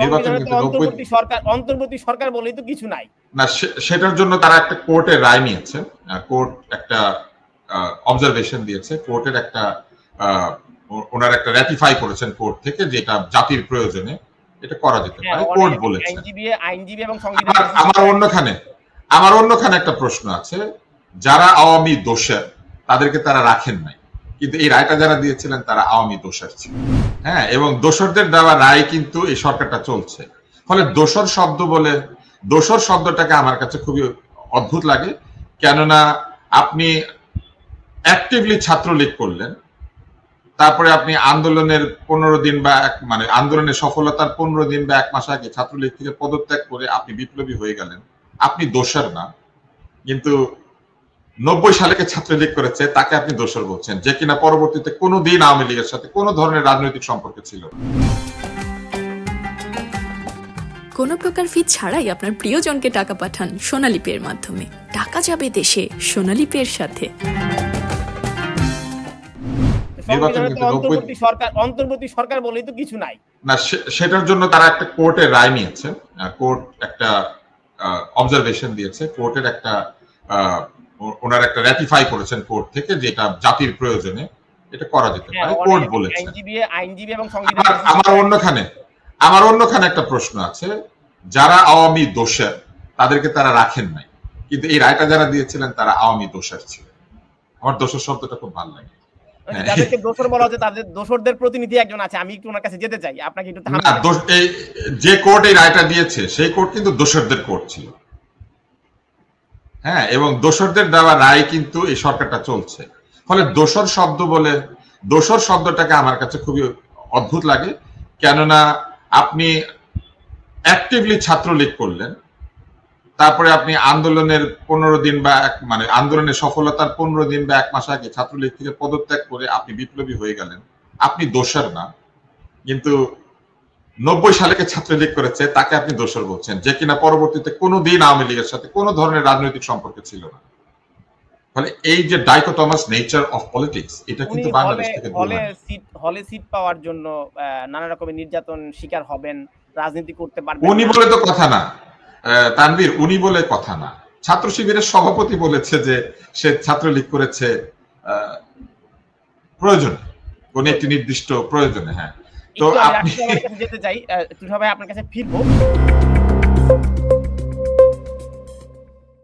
সংবিধানে তো অন্তর্বর্তী সরকার বলেই তো কিছু নাই না, সেটার জন্য তারা একটা কোর্টের রায় নিয়েছে। কোর্ট একটা অবজারভেশন দিয়েছে, কোর্টের একটা ওনার একটা র্যাটিফাই করেছেন কোর্ট থেকে, যেটা জাতির প্রয়োজনে এটা করা যেতে পারে, কোর্ট বলেছে। আইনজীবী এবং সংবিধান আমার অন্যখানে একটা প্রশ্ন আছে, যারা আওয়ামী দোষর তাদেরকে তারা রাখেন নাই, কিন্তু এই রায়টা যারা দিয়েছিলেন তারা আওয়ামী দোষর ছিল। হ্যাঁ, এবং দোষরদের দেওয়া রায় কিন্তু এই সরকারটা চলছে। ফলে দোষর শব্দটাকে আমার কাছে খুবই অদ্ভুত লাগে, কেননা আপনি অ্যাক্টিভলি ছাত্রলীগ করলেন, তারপরে আপনি আন্দোলনের 15 দিন বা আন্দোলনের সফলতার 15 দিন বা 1 মাস আগে ছাত্রলীগ থেকে পদত্যাগ করে আপনি বিপ্লবী হয়ে গেলেন, আপনি দোষর না। কিন্তু 90 সালে ছাত্রলীগ করেছে তাকে আপনি দোষর বলছেন, যে কিনা পরবর্তীতে কোনোদিন আওয়ামী লীগের সাথে কোনো ধরনের রাজনৈতিক সম্পর্ক ছিল না। কোনো প্রকার ফি ছাড়াই আপনার প্রিয়জনকে টাকা পাঠান সোনালী পের মাধ্যমে। টাকা যাবে দেশে সোনালী পের সাথে। অন্তর্বর্তী সরকার বলেই তো কিছু নাই না, সেটার জন্য তারা একটা কোর্টের রায় নিয়েছে। কোর্ট একটা অবজারভেশন দিয়েছে, কোর্টের একটা ওনার একটা র্যাটিফাই করেছেন কোর্ট থেকে, যেটা জাতির প্রয়োজনে এটা করা যেতে পারে, কোর্ট বলেছে। আইনজীবী এবং সংবিধান আমার অন্যখানে একটা প্রশ্ন আছে, যারা আওয়ামী দোষর তাদেরকে তারা রাখেন নাই, কিন্তু এই রায়টা যারা দিয়েছিলেন তারা আওয়ামী দোষর ছিল। আমার দোষর শব্দটা খুব ভালো লাগে। যাদেরকে দোষর বলা হচ্ছে তাদের দোষরদের প্রতিনিধি একজন আছে, আমি একটু ওনার কাছে যেতে চাই, আপনাকে একটু যে কোর্ট এই রায়টা দিয়েছে সেই কোর্ট কিন্তু দোষরদের কোর্ট ছিল। হ্যাঁ, এবং দোষরদের দেওয়া রায় কিন্তু এই সরকারটা চলছে। ফলে দোষর শব্দটাকে আমার কাছে খুবই অদ্ভুত লাগে, কেননা আপনি অ্যাক্টিভলি ছাত্রলীগ করলেন, তারপরে আপনি আন্দোলনের 15 দিন বা আন্দোলনের সফলতার 15 দিন বা 1 মাস আগে ছাত্রলীগ থেকে পদত্যাগ করে আপনি বিপ্লবী হয়ে গেলেন, আপনি দোষর না। কিন্তু 90 সালে ছাত্রলীগ করেছে তাকে আপনি দোষর বলছেন, যে কিনা পরবর্তীতে কোনোদিন আওয়ামী লীগের সাথে কোনো ধরনের রাজনৈতিক সম্পর্ক ছিল না। ফলে এই যে ডাইকোটমাস নেচার অফ পলিটিক্স, এটা কিন্তু বাংলাদেশ থেকে হলে সিট পাওয়ার জন্য নানা রকমের নির্যাতন শিকার হবেন, রাজনীতি করতে পারবেন উনি বলে তো কথা না তানভীর, উনি বলে কথা না। ছাত্র শিবিরের সভাপতি বলেছে যে সে ছাত্রলীগ করেছে প্রয়োজনে, কোন একটি নির্দিষ্ট প্রয়োজনে। হ্যাঁ, তো আপনি যেতে চাই, একটু সবাই আপনার কাছে ফিরবো।